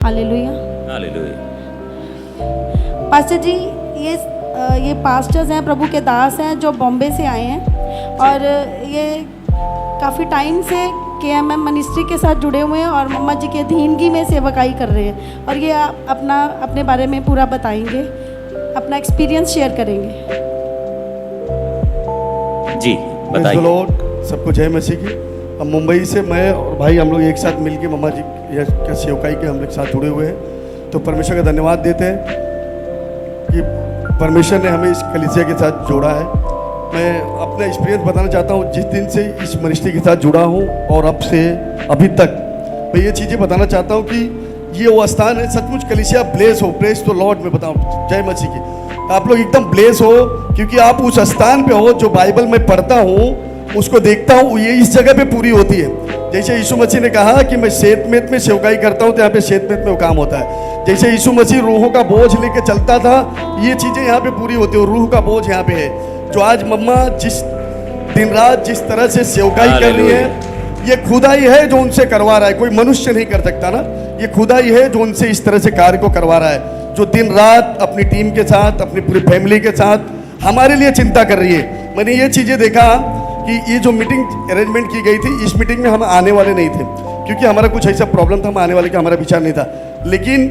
Hallelujah. Hallelujah. Pastor जी, ये pastors हैं, प्रभु के दास हैं जो बॉम्बे से आए हैं और ये काफ़ी टाइम से KMM मिनिस्ट्री के साथ जुड़े हुए हैं और मम्मा जी के अधीनगी में सेवकाई कर रहे हैं और ये अपने बारे में पूरा बताएंगे, अपना एक्सपीरियंस शेयर करेंगे। जी Praise the बताइए। Lord, सबको जय मसीह की। अब मुंबई से मैं और भाई हम लोग एक साथ मिलके मम्मा जी के सेवकाई के हम लोग साथ जुड़े हुए हैं। तो परमेश्वर का धन्यवाद देते हैं कि परमेश्वर ने हमें इस कलीसिया के साथ जोड़ा है। मैं अपना एक्सपीरियंस बताना चाहता हूँ। जिस दिन से इस मिनिस्ट्री के साथ जुड़ा हूँ और अब से अभी तक मैं ये चीज़ें बताना चाहता हूँ कि ये वो स्थान है, सचमुच कलीसिया ब्लेस हो। प्रेज तो लॉर्ड में बताऊँ, जय मसीह की। आप लोग एकदम ब्लेस हो क्योंकि आप उस स्थान पे हो जो बाइबल में पढ़ता हूँ, उसको देखता हूँ, ये इस जगह पे पूरी होती है। जैसे यीशु मसीह ने कहा कि मैं शेतमेत में सेवकाई करता हूँ, तो यहाँ पे शेतमेत में वो काम होता है। जैसे यीशु मसीह रूहों का बोझ लेके चलता था, ये चीज़ें यहाँ पे पूरी होती है और रूह का बोझ यहाँ पे है। जो आज मम्मा जिस दिन रात जिस तरह से सेवकाई कर रही है, ये खुदा ही है जो उनसे करवा रहा है। कोई मनुष्य नहीं कर सकता ना, ये खुदा ही है जो उनसे इस तरह से कार्य को करवा रहा है, जो दिन रात अपनी टीम के साथ, अपनी पूरी फैमिली के साथ हमारे लिए चिंता कर रही है। मैंने ये चीज़ें देखा कि ये जो मीटिंग अरेंजमेंट की गई थी, इस मीटिंग में हम आने वाले नहीं थे क्योंकि हमारा कुछ ऐसा प्रॉब्लम था, हम आने वाले का हमारा विचार नहीं था। लेकिन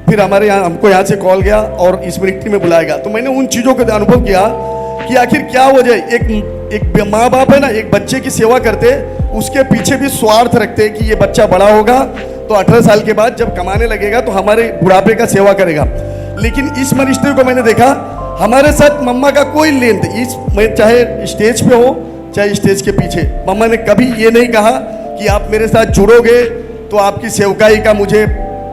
फिर हमको यहाँ से कॉल गया और इस मीटिंग में बुलाया गया। तो मैंने उन चीज़ों को अनुभव किया कि आखिर क्या वजह, एक माँ बाप है ना, एक बच्चे की सेवा करते, उसके पीछे भी स्वार्थ रखते हैं कि ये बच्चा बड़ा होगा तो 18 साल के बाद जब कमाने लगेगा तो हमारे बुढ़ापे का सेवा करेगा। लेकिन इस मिनिस्ट्री को मैंने देखा, हमारे साथ मम्मा का कोई लेन मैं चाहे स्टेज पे हो चाहे स्टेज के पीछे, मम्मा ने कभी ये नहीं कहा कि आप मेरे साथ जुड़ोगे तो आपकी सेवकाई का मुझे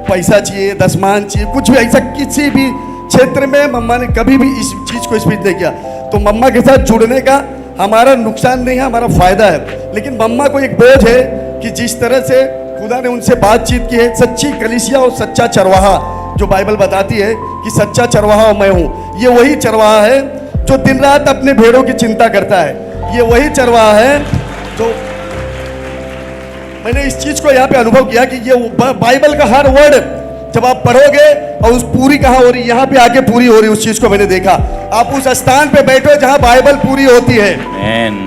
पैसा चाहिए, दसमान चाहिए, कुछ भी ऐसा किसी भी क्षेत्र में मम्मा ने कभी भी इस चीज़ को स्पीच नहीं किया। तो मम्मा के साथ जुड़ने का हमारा नुकसान नहीं है, हमारा फायदा है। लेकिन मम्मा को एक बोझ है कि जिस तरह से खुदा ने उनसे बातचीत की है, सच्ची कलीसिया और सच्चा चरवाहा जो बाइबल बताती है कि सच्चा चरवाहा मैं हूँ, ये वही चरवाहा है जो दिन रात अपने भेड़ों की चिंता करता है। ये वही चरवाहा है जो मैंने इस चीज को यहाँ पे अनुभव किया कि ये बाइबल का हर वर्ड जब आप पढ़ोगे और उस पूरी कहाँ हो रही, यहाँ पे आके पूरी हो रही, उस चीज को मैंने देखा। आप उस स्थान पे बैठो जहाँ बाइबल पूरी होती है।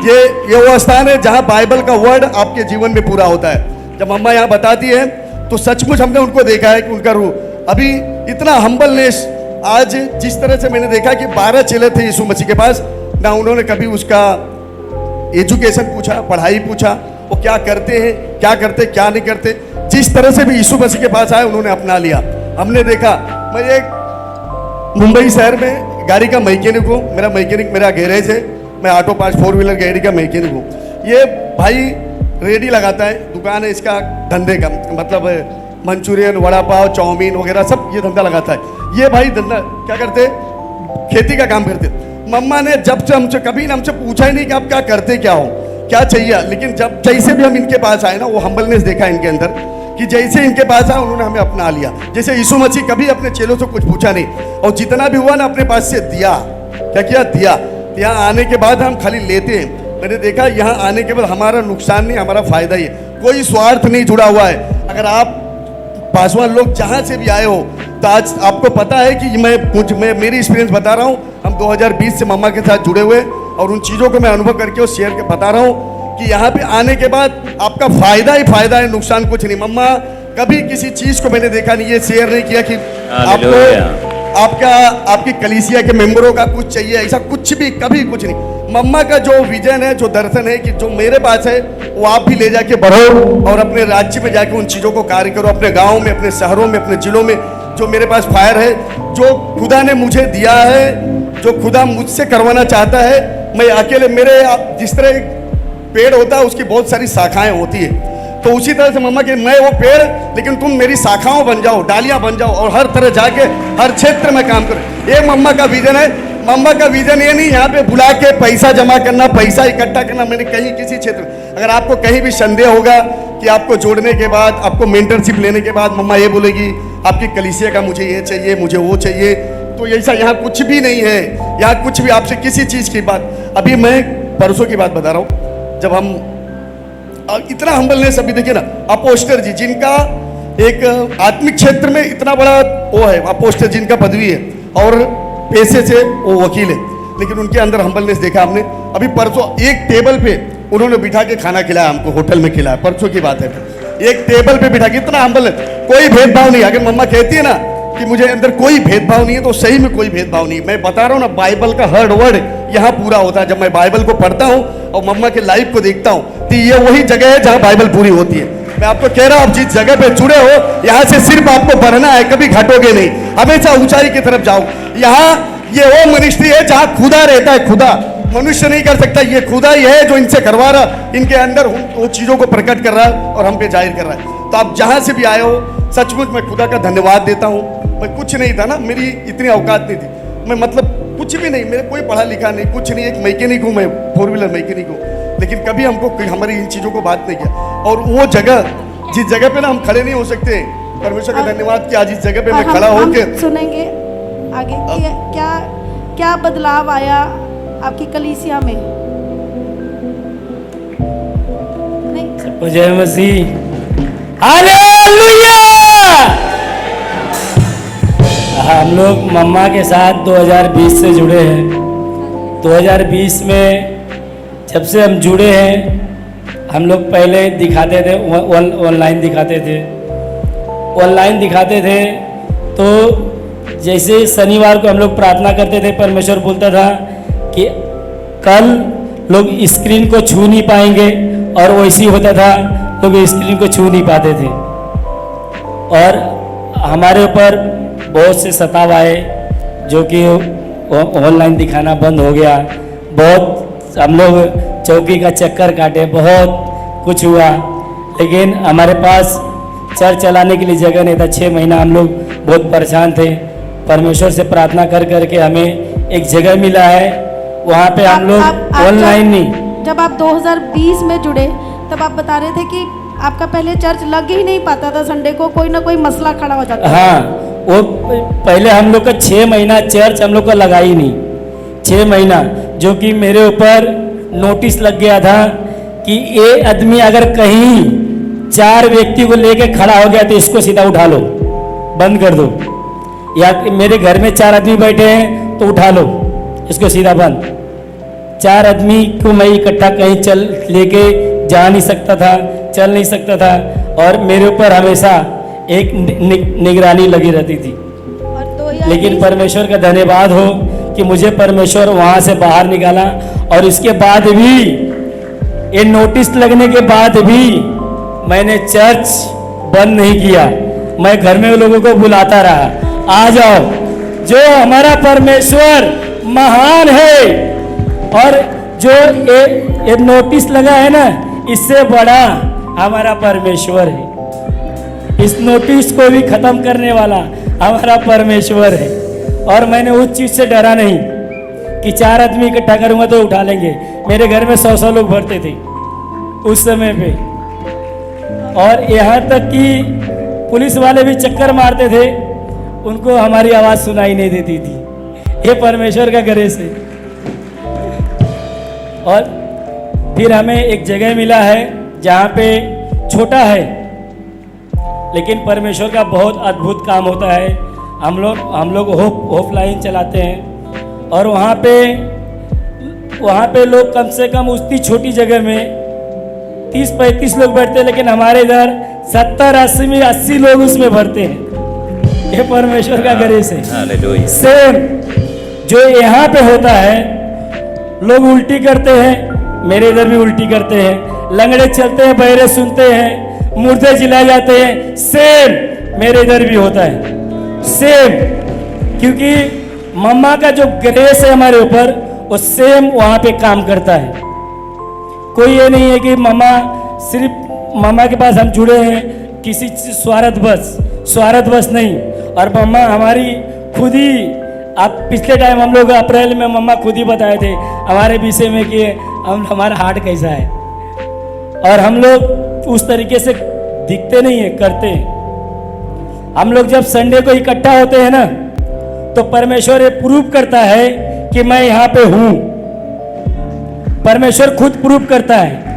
ये वो स्थान है जहाँ बाइबल का वर्ड आपके जीवन में पूरा होता है। जब मम्मा यहाँ बताती है तो सचमुच हमने उनको देखा है कि उनका रूह अभी इतना हम्बलनेस, आज जिस तरह से मैंने देखा कि 12 चेले थे यीशु मसीह के पास, ना उन्होंने कभी उसका एजुकेशन पूछा, पढ़ाई पूछा, वो क्या करते हैं, क्या नहीं करते। जिस तरह से भी यीशु मसीह के पास आए उन्होंने अपना लिया। हमने देखा, मैं एक मुंबई शहर में गाड़ी का मैकेनिक हूँ, मेरा गैरेज है, मैं ऑटो पार्ट्स 4 व्हीलर गाड़ी का मैकेनिक हूँ। ये भाई रेडी लगाता है, दुकान है इसका धंधे का, मतलब मंचूरियन, वड़ा पाव, चाउमीन वगैरह सब ये धंधा लगाता है। ये भाई धंधा क्या करते, खेती का काम करते। मम्मा ने जब से हमसे कभी ना हमसे पूछा ही नहीं कि आप क्या करते, क्या हो, क्या चाहिए। लेकिन जब जैसे भी हम इनके पास आए ना, वो हम्बलनेस देखा इनके अंदर कि जैसे इनके पास आए उन्होंने हमें अपना लिया। जैसे यीशु मसीह कभी अपने चेलों से कुछ पूछा नहीं और जितना भी हुआ ना अपने पास से दिया। क्या किया, दिया। यहाँ आने के बाद हम खाली लेते हैं। मैंने देखा यहाँ आने के बाद हमारा नुकसान नहीं, हमारा फायदा ही है। कोई स्वार्थ नहीं जुड़ा हुआ है। अगर आप पासवान लोग जहाँ से भी आए हो तो आज आपको पता है कि मैं मेरी एक्सपीरियंस बता रहा हूँ। हम 2020 से मम्मा के साथ जुड़े हुए और उन चीज़ों को मैं अनुभव करके और शेयर के बता रहा हूँ कि यहाँ पे आने के बाद आपका फायदा ही फायदा है, नुकसान कुछ नहीं। मम्मा कभी किसी चीज़ को मैंने देखा नहीं, ये शेयर नहीं किया कि आपको आपकी कलीसिया के मेंबरों का कुछ चाहिए, ऐसा कुछ भी, कभी कुछ नहीं। मम्मा का जो विजन है, जो दर्शन है कि जो मेरे पास है वो आप भी ले जाके बढ़ो और अपने राज्य में जाके उन चीज़ों को कार्य करो, अपने गाँव में, अपने शहरों में, अपने जिलों में। जो मेरे पास फायर है, जो खुदा ने मुझे दिया है, जो खुदा मुझसे करवाना चाहता है, मैं अकेले, मेरे जिस तरह एक पेड़ होता है उसकी बहुत सारी शाखाएं होती है, तो उसी तरह से मम्मा के मैं वो पेड़, लेकिन तुम मेरी शाखाओं बन जाओ, डालियां बन जाओ और हर तरह जाके हर क्षेत्र में काम करो। ये मम्मा का विजन है। मम्मा का विजन ये नहीं यहाँ पे बुला के पैसा जमा करना, पैसा इकट्ठा करना। मैंने कहीं किसी क्षेत्र, अगर आपको कहीं भी संदेह होगा कि आपको जोड़ने के बाद, आपको मेंटरशिप लेने के बाद मम्मा ये बोलेगी आपकी कलीसिया का मुझे ये चाहिए, मुझे वो चाहिए, तो ऐसा यहाँ कुछ भी नहीं है। यहाँ कुछ भी आपसे किसी चीज़ की बात, अभी मैं परसों की बात बता रहा हूँ, जब हम इतना हम्बलनेस, अभी देखिए ना, अपोस्टर जी जिनका एक आत्मिक क्षेत्र में इतना बड़ा वो है, अपोस्टल जिनका पदवी है और पैसे से वो वकील है, लेकिन उनके अंदर हम्बलनेस देखा हमने। अभी परसों एक टेबल पे उन्होंने बिठा के खाना खिलाया हमको, होटल में खिलाया, परसों की बात है। एक टेबल पे बिठा के, इतना हम्बल है, कोई भेदभाव नहीं। अगर मम्मा कहती है ना कि मुझे अंदर कोई भेदभाव नहीं है, तो सही में कोई भेदभाव नहीं। मैं बता रहा हूँ ना, बाइबल का हर वर्ड यहाँ पूरा होता है। जब मैं बाइबल को पढ़ता हूँ और मम्मा के लाइफ को देखता हूँ, तो ये वही जगह है जहाँ बाइबल पूरी होती है। मैं आपको कह रहा हूँ, आप जिस जगह पे जुड़े हो, यहाँ से सिर्फ आपको बढ़ना है, कभी घटोगे नहीं, हमेशा ऊंचाई की तरफ जाओ। यहाँ ये वो मिनिस्ट्री है जहाँ खुदा रहता है, खुदा मनुष्य नहीं कर सकता, ये खुदा ही है जो इनसे करवा रहा, इनके अंदर वो चीजों को प्रकट कर रहा है और हम पे जाहिर कर रहा है। तो आप जहाँ से भी आए हो, सचमुच मैं खुदा का धन्यवाद देता हूँ। मैं कुछ नहीं था ना, मेरी इतनी औकात नहीं थी, मैं मतलब कुछ भी नहीं, मेरे कोई पढ़ा लिखा नहीं, कुछ नहीं, एक मैकेनिक हूँ मैं, 4 व्हीलर मैकेनिक हूँ, लेकिन कभी हमको हमारी इन चीज़ों को बात नहीं किया। और वो जगह, जिस जगह पे ना हम खड़े नहीं हो सकते, परमेश्वर का धन्यवाद कि आज इस जगह पे मैं खड़ा होकर सुनेंगे आगे क्या क्या बदलाव आया आपकी कलीसिया में। नहीं, जय मसीह, हालेलुया। हम लोग मम्मा के साथ 2020 से जुड़े हैं। 2020 में जब से हम जुड़े हैं, हम लोग पहले दिखाते थे, ऑनलाइन दिखाते थे। तो जैसे शनिवार को हम लोग प्रार्थना करते थे, परमेश्वर बोलता था कि कल लोग स्क्रीन को छू नहीं पाएंगे, और वैसे ही होता था, लोग स्क्रीन को छू नहीं पाते थे। और हमारे ऊपर बहुत से सताव आए, जो कि ऑनलाइन दिखाना बंद हो गया। बहुत हम लोग चौकी का चक्कर काटे, बहुत कुछ हुआ, लेकिन हमारे पास चर्च चलाने के लिए जगह नहीं था। 6 महीना हम लोग बहुत परेशान थे। परमेश्वर से प्रार्थना कर करके हमें एक जगह मिला है, वहाँ पे हम लोग ऑनलाइन नहीं। जब आप 2020 में जुड़े, तब आप बता रहे थे कि आपका पहले चर्च लग ही नहीं पाता था, संडे को कोई ना कोई मसला खड़ा हो जाता था। हाँ, वो पहले हम लोग का 6 महीना चर्च हम लोग का लगा ही नहीं। 6 महीना, जो कि मेरे ऊपर नोटिस लग गया था कि ये आदमी अगर कहीं 4 व्यक्ति को लेके खड़ा हो गया तो इसको सीधा उठा लो, बंद कर दो। या मेरे घर में 4 आदमी बैठे हैं तो उठा लो, इसको सीधा बंद। 4 आदमी को मैं इकट्ठा कहीं चल लेके जा नहीं सकता था, चल नहीं सकता था, और मेरे ऊपर हमेशा एक निगरानी लगी रहती थी। लेकिन परमेश्वर का धन्यवाद हो कि मुझे परमेश्वर वहाँ से बाहर निकाला, और इसके बाद भी, ये नोटिस लगने के बाद भी मैंने चर्च बंद नहीं किया। मैं घर में लोगों को बुलाता रहा, आ जाओ, जो हमारा परमेश्वर महान है। और जो ये नोटिस लगा है ना, इससे बड़ा हमारा परमेश्वर है। इस नोटिस को भी खत्म करने वाला हमारा परमेश्वर है। और मैंने उस चीज़ से डरा नहीं कि 4 आदमी इकट्ठा करूंगा तो उठा लेंगे। मेरे घर में 100 लोग भरते थे उस समय पे, और यहाँ तक कि पुलिस वाले भी चक्कर मारते थे, उनको हमारी आवाज़ सुनाई नहीं देती थी। ये परमेश्वर का ग्रेस है। और फिर हमें एक जगह मिला है जहाँ पे छोटा है, लेकिन परमेश्वर का बहुत अद्भुत काम होता है। हम लोग होप लाइन चलाते हैं, और वहाँ पे लोग कम से कम उतनी छोटी जगह में 30-35 लोग बैठते हैं, लेकिन हमारे इधर 70-80 लोग उसमें भरते हैं। ये परमेश्वर का ग्रेस है। हालेलुया। सेम जो यहाँ पे होता है, लोग उल्टी करते हैं, मेरे इधर भी उल्टी करते हैं, लंगड़े चलते हैं, बहरे सुनते हैं, मुर्दे जिलाए जाते हैं, सेम मेरे इधर भी होता है। सेम, क्योंकि मम्मा का जो ग्रेस है हमारे ऊपर, वो सेम वहाँ पे काम करता है। कोई ये नहीं है कि सिर्फ मम्मा के पास हम जुड़े हैं किसी स्वार्थ बस नहीं। और मम्मा हमारी खुद ही, आप पिछले टाइम हम लोग अप्रैल में मम्मा खुद ही बताए थे हमारे विषय में कि हमारा हार्ट कैसा है, और हम लोग उस तरीके से दिखते नहीं है, करते हैं। हम लोग जब संडे को इकट्ठा होते हैं ना, तो परमेश्वर ये प्रूव करता है कि मैं यहाँ पे हूँ। परमेश्वर खुद प्रूव करता है।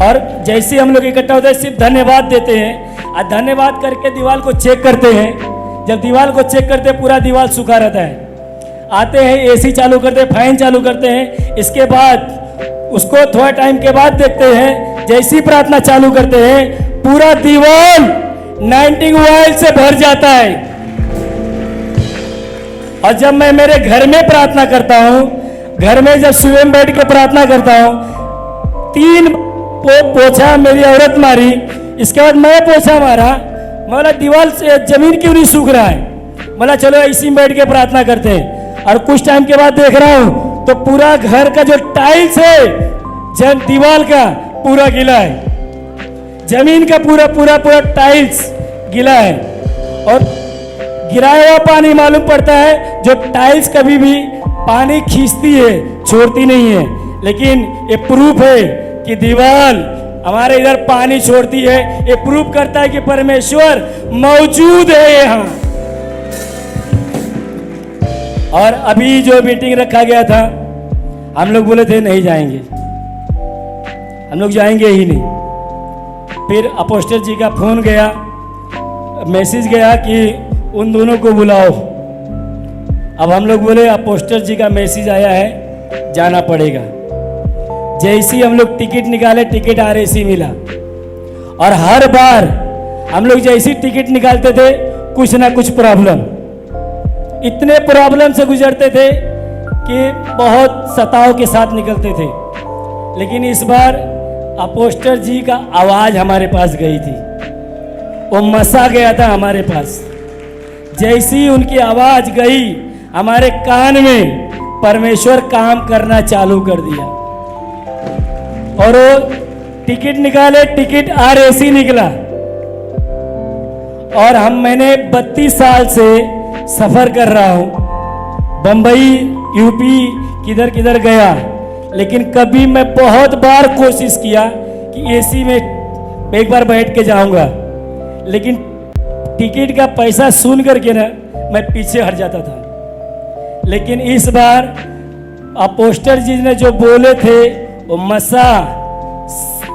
और जैसे हम लोग इकट्ठा होते हैं, सिर्फ धन्यवाद देते हैं, धन्यवाद करके दीवार को चेक करते हैं। जब दीवार को चेक करते हैं पूरा दीवार सूखा रहता है। आते हैं एसी चालू करते हैं, फैन चालू करते हैं। इसके बाद उसको थोड़ा टाइम के बाद देखते हैं, जैसी प्रार्थना चालू करते हैं पूरा दीवार 19 ऑयल से भर जाता है। और जब मैं मेरे घर में प्रार्थना करता हूँ, घर में जब सुबह में बैठ के प्रार्थना करता हूँ, 3 पोछा मेरी औरत मारी, इसके बाद मैं पोछा मारा। बोला दीवार से जमीन क्यों नहीं सूख रहा है? बोला चलो इसी में बैठ के प्रार्थना करते हैं। और कुछ टाइम के बाद देख रहा हूँ तो पूरा घर का जो टाइल्स है दीवार का पूरा गीला है, जमीन का पूरा टाइल्स गीला है। और गिराया हुआ पानी मालूम पड़ता है, जो टाइल्स कभी भी पानी खींचती है, छोड़ती नहीं है। लेकिन ये प्रूफ है कि दीवार हमारे इधर पानी छोड़ती है। ये प्रूफ करता है कि परमेश्वर मौजूद है यहाँ। और अभी जो मीटिंग रखा गया था, हम लोग बोले थे नहीं जाएंगे, हम लोग जाएंगे ही नहीं। फिर अपोस्टल जी का फोन गया, मैसेज गया कि उन दोनों को बुलाओ। अब हम लोग बोले अपोस्टल जी का मैसेज आया है, जाना पड़ेगा। जैसे ही हम लोग टिकट निकाले, टिकट RAC मिला। और हर बार हम लोग जैसी टिकट निकालते थे कुछ ना कुछ प्रॉब्लम, इतने प्रॉब्लम से गुजरते थे कि बहुत सताव के साथ निकलते थे। लेकिन इस बार अपोस्टल जी का आवाज़ हमारे पास गई थी, वो मसा गया था हमारे पास। जैसी उनकी आवाज़ गई हमारे कान में, परमेश्वर काम करना चालू कर दिया। और वो टिकट निकाले, टिकट RAC निकला। और मैंने 32 साल से सफ़र कर रहा हूँ, बम्बई यूपी किधर किधर गया, लेकिन कभी मैं बहुत बार कोशिश किया कि AC में एक बार बैठ के जाऊंगा, लेकिन टिकट का पैसा सुन करके ना मैं पीछे हट जाता था। लेकिन इस बार अपोस्टल जी ने जो बोले थे वो मसा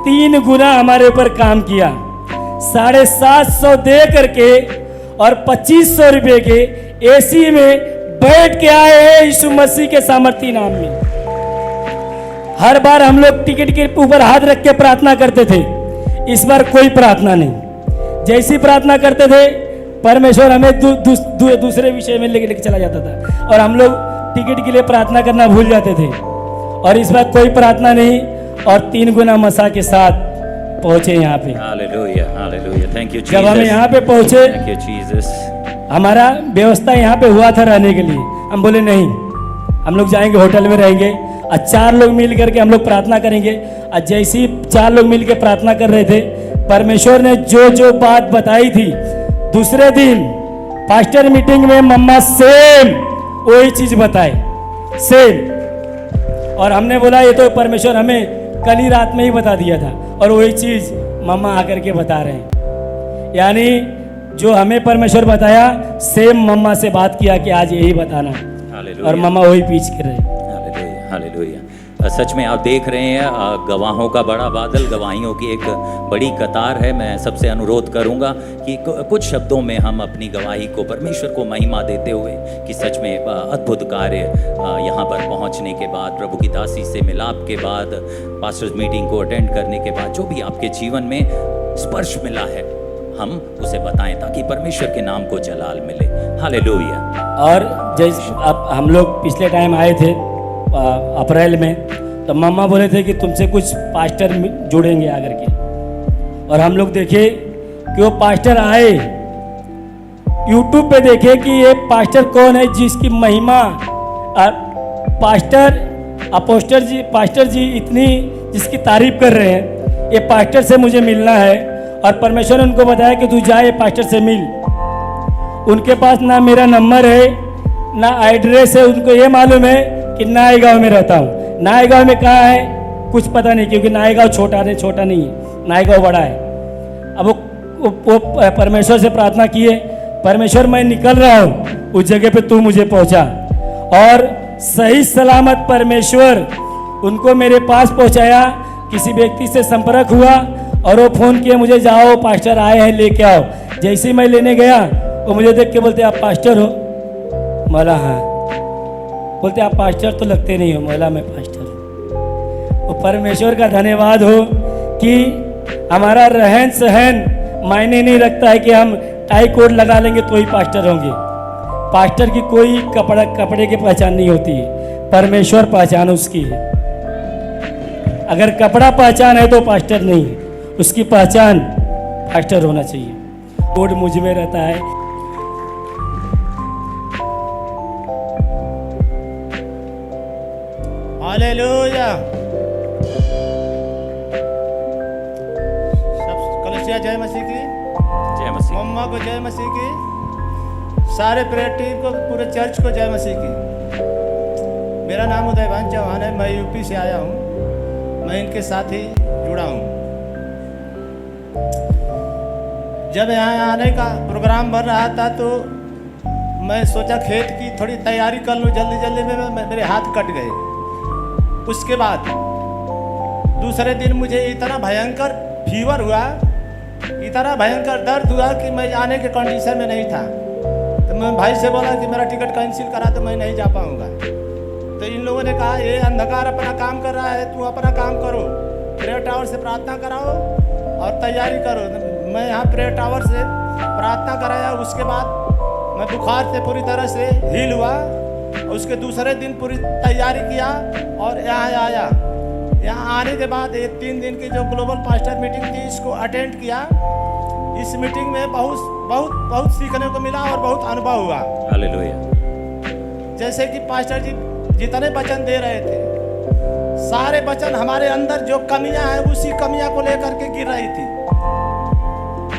3 गुना हमारे ऊपर काम किया। 750 दे करके और 2500 रुपये के AC में बैठ के आए हैं यीशु मसीह के सामर्थी नाम में। हर बार हम लोग टिकट के ऊपर हाथ रख के प्रार्थना करते थे, इस बार कोई प्रार्थना नहीं। जैसी प्रार्थना करते थे परमेश्वर हमें दूसरे विषय में लेके चला जाता था और हम लोग टिकट के लिए प्रार्थना करना भूल जाते थे। और इस बार कोई प्रार्थना नहीं और 3 गुना मसा के साथ पहुंचे यहाँ पे। Hallelujah, hallelujah, thank you. जब हम यहाँ पे पहुंचे, थैंक यू जीसस। हमारा व्यवस्था यहाँ पे हुआ था रहने के लिए, हम बोले नहीं, हम लोग जाएंगे होटल में रहेंगे और 4 लोग मिल करके हम लोग प्रार्थना करेंगे। और जैसे ही 4 लोग मिल के प्रार्थना कर रहे थे, परमेश्वर ने जो जो बात बताई थी, दूसरे दिन पास्टर मीटिंग में मम्मा सेम वही चीज बताए, सेम। और हमने बोला ये तो परमेश्वर हमें कल ही रात में ही बता दिया था, और वही चीज मम्मा आकर के बता रहे हैं। यानी जो हमें परमेश्वर बताया, सेम मम्मा से बात किया कि आज यही बताना, और मम्मा वही पीछ कर रहे। Hallelujah, hallelujah. सच में आप देख रहे हैं गवाहों का बड़ा बादल, गवाहियों की एक बड़ी कतार है। मैं सबसे अनुरोध करूंगा कि कुछ शब्दों में हम अपनी गवाही को, परमेश्वर को महिमा देते हुए कि सच में अद्भुत कार्य यहाँ पर पहुँचने के बाद, प्रभु की दासी से मिलाप के बाद, पास्टर्स मीटिंग को अटेंड करने के बाद, जो भी आपके जीवन में स्पर्श मिला है, हम उसे बताएं ताकि परमेश्वर के नाम को जलाल मिले। हालेलुया। और जैसे अब हम लोग पिछले टाइम आए थे अप्रैल में, तो मम्मा बोले थे कि तुमसे कुछ पास्टर जुड़ेंगे आकर के। और हम लोग देखे कि वो पास्टर आए, यूट्यूब पे देखे कि ये पास्टर कौन है जिसकी महिमा, पास्टर जी इतनी जिसकी तारीफ कर रहे हैं, ये पास्टर से मुझे मिलना है। और परमेश्वर ने उनको बताया कि तू जाए पास्टर से मिल। उनके पास ना मेरा नंबर है ना एड्रेस है, उनको ये मालूम है कि नायगांव में रहता हूँ। नायगांव में कहाँ है कुछ पता नहीं, क्योंकि नायगांव छोटा नहीं है, नायगांव बड़ा है। अब वो परमेश्वर से प्रार्थना किए, परमेश्वर मैं निकल रहा हूँ, उस जगह पे तू मुझे पहुँचा। और सही सलामत परमेश्वर उनको मेरे पास पहुँचाया। किसी व्यक्ति से संपर्क हुआ और वो फ़ोन किए मुझे, जाओ पास्टर आए हैं लेके आओ। जैसे ही मैं लेने गया वो मुझे देख के बोलते आप पास्टर हो? बोला हाँ। बोलते आप पास्टर तो लगते नहीं हो। बोला मैं पास्टर हूँ। वो परमेश्वर का धन्यवाद हो कि हमारा रहन सहन मायने नहीं रखता है कि हम टाई कोट लगा लेंगे तो ही पास्टर होंगे। पास्टर की कोई कपड़े की पहचान नहीं होती है, परमेश्वर पहचान उसकी है। अगर कपड़ा पहचान है तो पास्टर नहीं है, उसकी पहचान पास्टर होना चाहिए। कोड मुझ में रहता है। हालेलुया। सब कलिसिया जय मसीह की, जय मसीह। मम्मा को जय मसीह की, सारे प्रेयर टीम को, पूरे चर्च को जय मसीह की। मेरा नाम उदयभान चौहान है, मैं यूपी से आया हूँ, मैं इनके साथ ही जुड़ा हूँ। जब यहाँ आने का प्रोग्राम बन रहा था तो मैं सोचा खेत की थोड़ी तैयारी कर लूँ, जल्दी जल्दी में मेरे हाथ कट गए। उसके बाद दूसरे दिन मुझे इतना भयंकर फीवर हुआ, इतना भयंकर दर्द हुआ कि मैं जाने के कंडीशन में नहीं था। तो मैं भाई से बोला कि मेरा टिकट कैंसिल करा, तो मैं नहीं जा पाऊँगा। तो इन लोगों ने कहा ये अंधकार अपना काम कर रहा है, तू अपना काम करो, प्रेयर टावर से प्रार्थना कराओ और तैयारी करो। मैं यहाँ प्रेयर टावर से प्रार्थना कराया। उसके बाद मैं बुखार से पूरी तरह से हील हुआ। उसके दूसरे दिन पूरी तैयारी किया और यहाँ आया। यहाँ आने के बाद ये 3 दिन की जो ग्लोबल पास्टर मीटिंग थी, इसको अटेंड किया। इस मीटिंग में बहुत सीखने को मिला और बहुत अनुभव हुआ। हालेलुया। जैसे कि पास्टर जी जितने वचन दे रहे थे, सारे वचन हमारे अंदर जो कमियां हैं उसी कमियां को लेकर के गिर रही थी।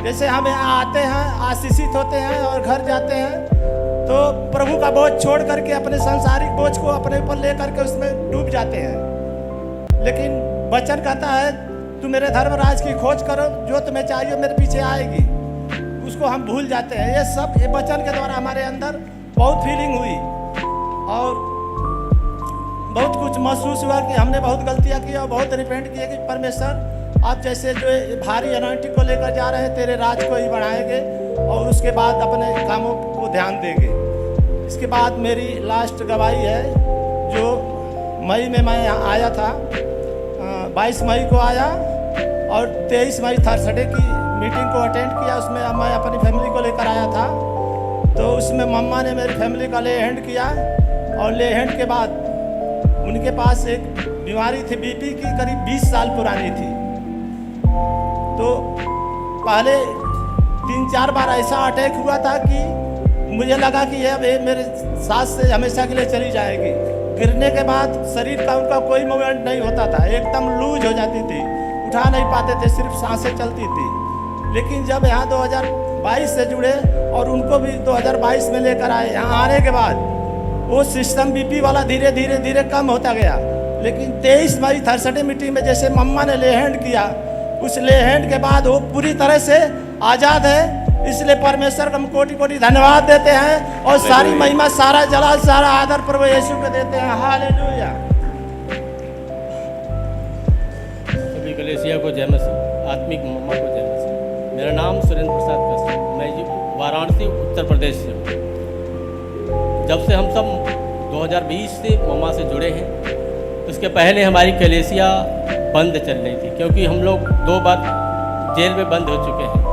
जैसे हम यहाँ आते हैं, आशीषित होते हैं और घर जाते हैं तो प्रभु का बोझ छोड़ करके अपने सांसारिक बोझ को अपने ऊपर ले करके उसमें डूब जाते हैं। लेकिन वचन कहता है तू मेरे धर्मराज की खोज करो, जो तुम्हें चाहिए मेरे पीछे आएगी। उसको हम भूल जाते हैं। ये वचन के द्वारा हमारे अंदर बहुत फीलिंग हुई और बहुत कुछ महसूस हुआ कि हमने बहुत गलतियां की और बहुत रिपेंट किए कि परमेश्वर आप जैसे जो भारी अनॉइंटिंग को लेकर जा रहे हैं, तेरे राज को ही बढ़ाएंगे और उसके बाद अपने कामों को ध्यान देंगे। इसके बाद मेरी लास्ट गवाही है जो मई में मैं यहाँ आया था, 22 मई को आया और 23 मई थर्सडे की मीटिंग को अटेंड किया। उसमें मैं अपनी फैमिली को लेकर आया था। तो उसमें मम्मा ने मेरी फैमिली का ले हैंड किया और ले हैंड के बाद उनके पास एक बीमारी थी बीपी की, करीब 20 साल पुरानी थी। तो पहले 3-4 बार ऐसा अटैक हुआ था कि मुझे लगा कि ये मेरे सांस से हमेशा के लिए चली जाएगी। गिरने के बाद शरीर का उनका कोई मूवमेंट नहीं होता था, एकदम लूज हो जाती थी, उठा नहीं पाते थे, सिर्फ सांसें चलती थी। लेकिन जब यहाँ 2022 से जुड़े और उनको भी 2022 में लेकर आए, यहाँ आने के बाद वो सिस्टम बीपी वाला धीरे धीरे कम होता गया। लेकिन 23 मई थर्सडे मीटिंग में जैसे मम्मा ने ले हैंड किया, उस ले हैंड के बाद वो पूरी तरह से आज़ाद है। इसलिए परमेश्वर को हम कोटि कोटि धन्यवाद देते हैं और सारी महिमा, सारा जलाल, सारा आदर प्रभु यीशु को देते हैं। हालेलुया। सभी कलेसिया को जय मसीह, आत्मिक मम्मा को जय मसीह। मेरा नाम सुरेंद्र प्रसाद कश्यप, मैं वाराणसी उत्तर प्रदेश से हूँ। जब से हम सब 2020 से मम्मा से जुड़े हैं, उसके पहले हमारी कलेसिया बंद चल रही थी क्योंकि हम लोग 2 बार जेल में बंद हो चुके हैं।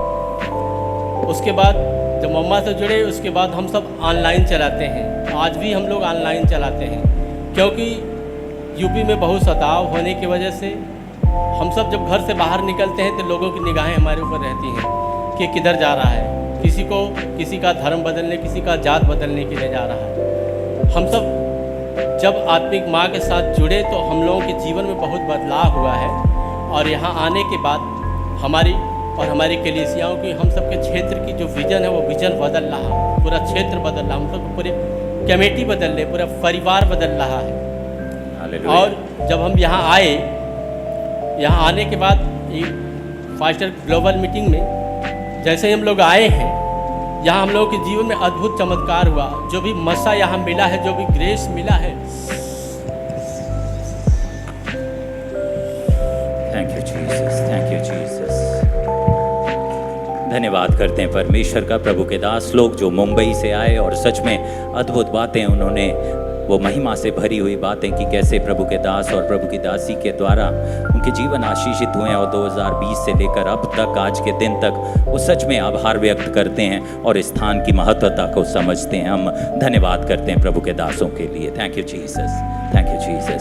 उसके बाद जब मम्मा से जुड़े उसके बाद हम सब ऑनलाइन चलाते हैं। आज भी हम लोग ऑनलाइन चलाते हैं क्योंकि यूपी में बहुत सताव होने की वजह से हम सब जब घर से बाहर निकलते हैं तो लोगों की निगाहें हमारे ऊपर रहती हैं कि किधर जा रहा है, किसी का धर्म बदलने, किसी का जात बदलने के लिए जा रहा है। हम सब जब आत्मिक माँ के साथ जुड़े तो हम लोगों के जीवन में बहुत बदलाव हुआ है और यहाँ आने के बाद हमारी और हमारी कलीसियाओं की, हम सब के क्षेत्र की जो विज़न है वो विज़न बदल रहा, पूरा क्षेत्र बदल रहा, हम सब पूरे कमेटी बदल रहे, पूरा परिवार बदल रहा है। और जब हम यहाँ आए, यहाँ आने के बाद फास्टर ग्लोबल मीटिंग में जैसे हम लोग आए हैं, यहाँ हम लोगों के जीवन में अद्भुत चमत्कार हुआ। जो भी मसा यहाँ मिला है, जो भी ग्रेस मिला है, thank you Jesus, thank you Jesus. धन्यवाद करते हैं परमेश्वर का। प्रभु के दास लोग जो मुंबई से आए और सच में अद्भुत बातें उन्होंने, वो महिमा से भरी हुई बातें कि कैसे प्रभु के दास और प्रभु की दासी के द्वारा उनके जीवन आशीषित हुए हैं और 2020 से लेकर अब तक आज के दिन तक वो सच में आभार व्यक्त करते हैं और स्थान की महत्वता को समझते हैं। हम धन्यवाद करते हैं प्रभु के दासों के लिए। Thank you Jesus, thank you Jesus.